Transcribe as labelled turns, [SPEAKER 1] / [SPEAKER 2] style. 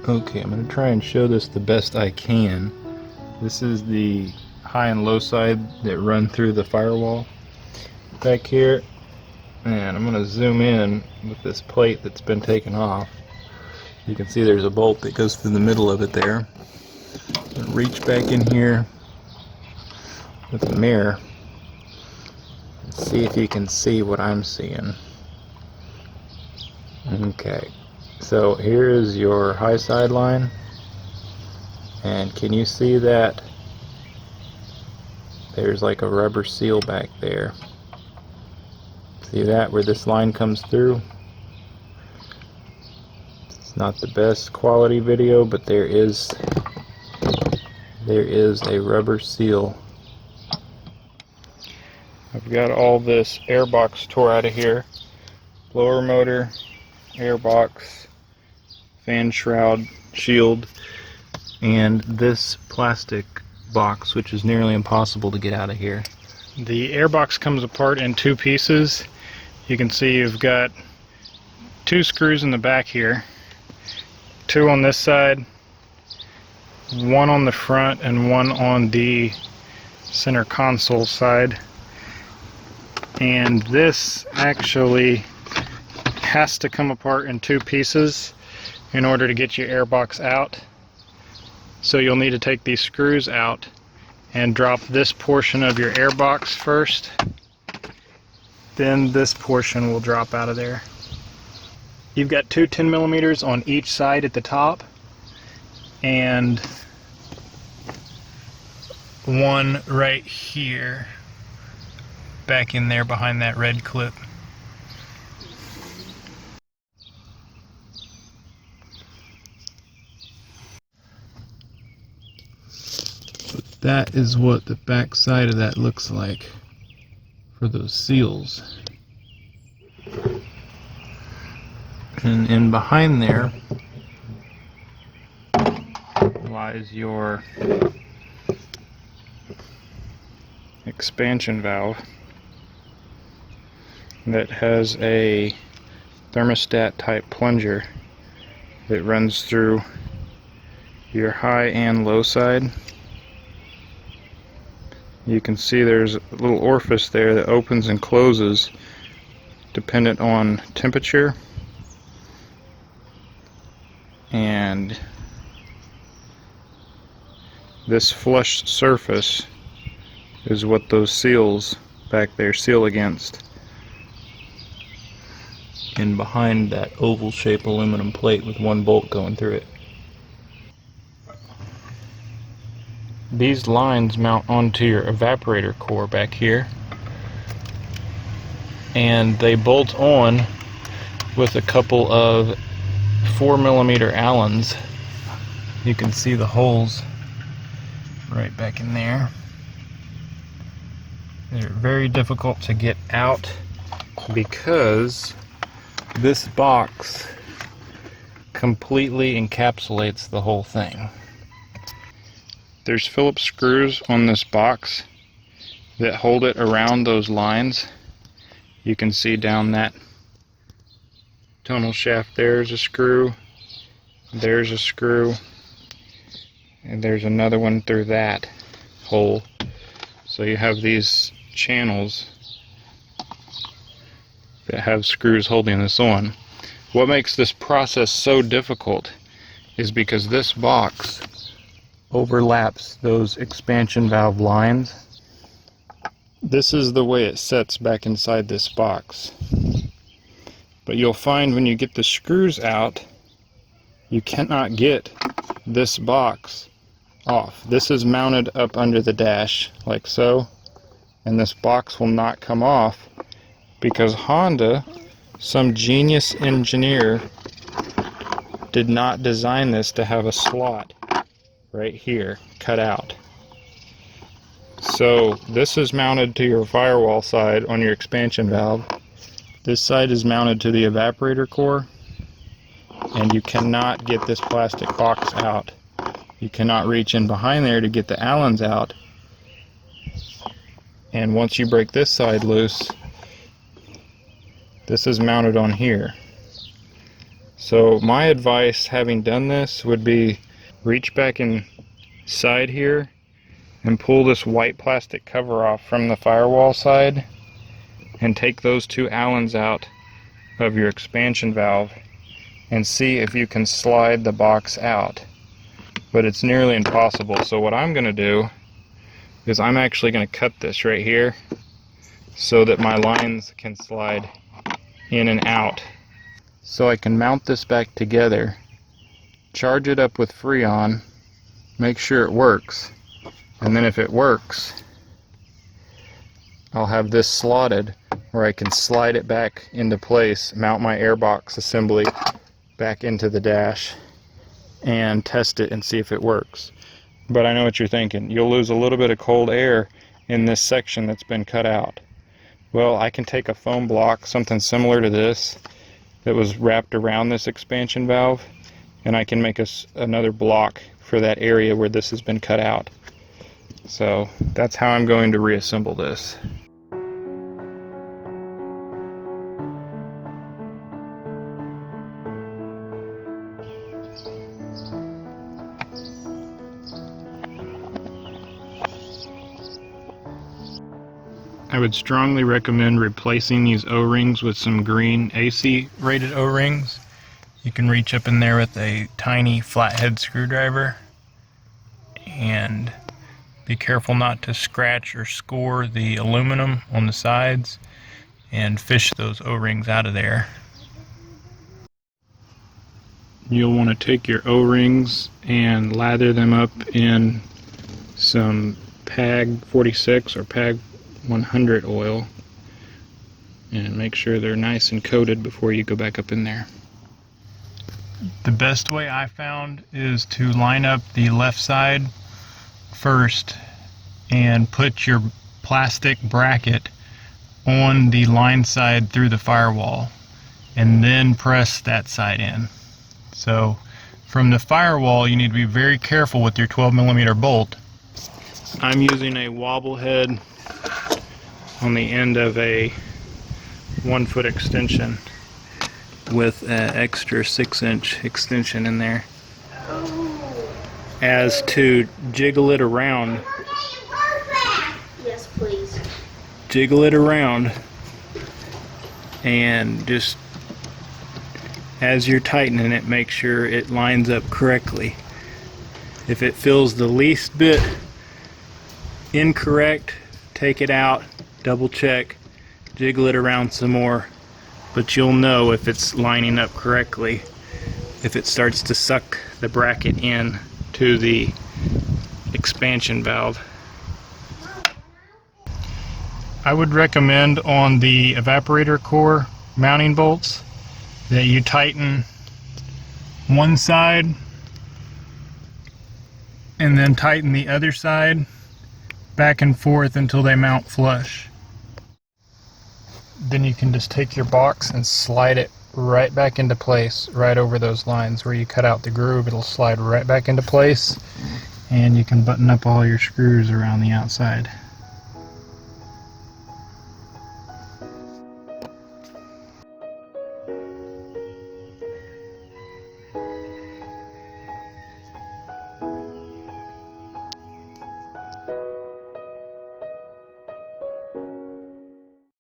[SPEAKER 1] Okay, I'm going to try and show this the best I can. This is the high and low side that run through the firewall back here, and I'm going to zoom in with this plate that's been taken off. You can see there's a bolt that goes through the middle of it there. Reach back in here with the mirror and see if you can see what I'm seeing. Okay, so here is your high side line, and can you see that there's like a rubber seal back there? See that, where this line comes through? It's not the best quality video, but there is a rubber seal. I've got all this airbox tore out of here. Blower motor, airbox, fan shroud, shield, and this plastic box, which is nearly impossible to get out of here. The airbox comes apart in two pieces. You can see you've got two screws in the back here, two on this side, one on the front and one on the center console side. And this actually has to come apart in two pieces in order to get your airbox out. So you'll need to take these screws out and drop this portion of your airbox first. Then this portion will drop out of there. You've got two 10mm on each side at the top, and one right here back in there behind that red clip. But that is what the back side of that looks like for those seals. And in behind there lies your expansion valve that has a thermostat type plunger that runs through your high and low side. You can see there's a little orifice there that opens and closes dependent on temperature, and this flush surface is what those seals back there seal against. And behind that oval shaped aluminum plate with one bolt going through it. These lines mount onto your evaporator core back here, and they bolt on with a couple of 4mm Allens. You can see the holes right back in there. They're very difficult to get out because this box completely encapsulates the whole thing. There's Phillips screws on this box that hold it around those lines. You can see down that tonal shaft, there's a screw, there's a screw, and there's another one through that hole. So you have these channels that have screws holding this on. What makes this process so difficult is because this box overlaps those expansion valve lines. This is the way it sets back inside this box. But you'll find when you get the screws out, you cannot get this box off. This is mounted up under the dash like so, and this box will not come off because Honda, some genius engineer, did not design this to have a slot right here cut out. So this is mounted to your firewall side on your expansion valve. This side is mounted to the evaporator core, and you cannot get this plastic box out. You cannot reach in behind there to get the Allens out. And once you break this side loose, this is mounted on here. So my advice, having done this, would be reach back inside here and pull this white plastic cover off from the firewall side and take those two Allens out of your expansion valve and see if you can slide the box out. But it's nearly impossible. So what I'm going to do is I'm actually going to cut this right here so that my lines can slide in and out. So I can mount this back together, charge it up with freon, make sure it works, and then if it works, I'll have this slotted where I can slide it back into place, mount my airbox assembly back into the dash, and test it and see if it works. But I know what you're thinking. You'll lose a little bit of cold air in this section that's been cut out. Well, I can take a foam block, something similar to this, that was wrapped around this expansion valve, and I can make another block for that area where this has been cut out. So that's how I'm going to reassemble this. I would strongly recommend replacing these O-rings with some green AC rated O-rings. You can reach up in there with a tiny flathead screwdriver and be careful not to scratch or score the aluminum on the sides and fish those O-rings out of there. You'll want to take your O-rings and lather them up in some PAG 46 or PAG 100 oil and make sure they're nice and coated before you go back up in there. The best way I found is to line up the left side first and put your plastic bracket on the line side through the firewall and then press that side in. So from the firewall you need to be very careful with your 12mm bolt. I'm using a wobble head on the end of a 1-foot extension with an extra 6-inch extension in there as to jiggle it around.
[SPEAKER 2] Yes, please.
[SPEAKER 1] Jiggle it around and just as you're tightening it, make sure it lines up correctly. If it feels the least bit incorrect, take it out, double check, jiggle it around some more, but you'll know if it's lining up correctly if it starts to suck the bracket in to the expansion valve. I would recommend on the evaporator core mounting bolts that you tighten one side and then tighten the other side back and forth until they mount flush. Then you can just take your box and slide it right back into place, right over those lines where you cut out the groove. It'll slide right back into place and you can button up all your screws around the outside.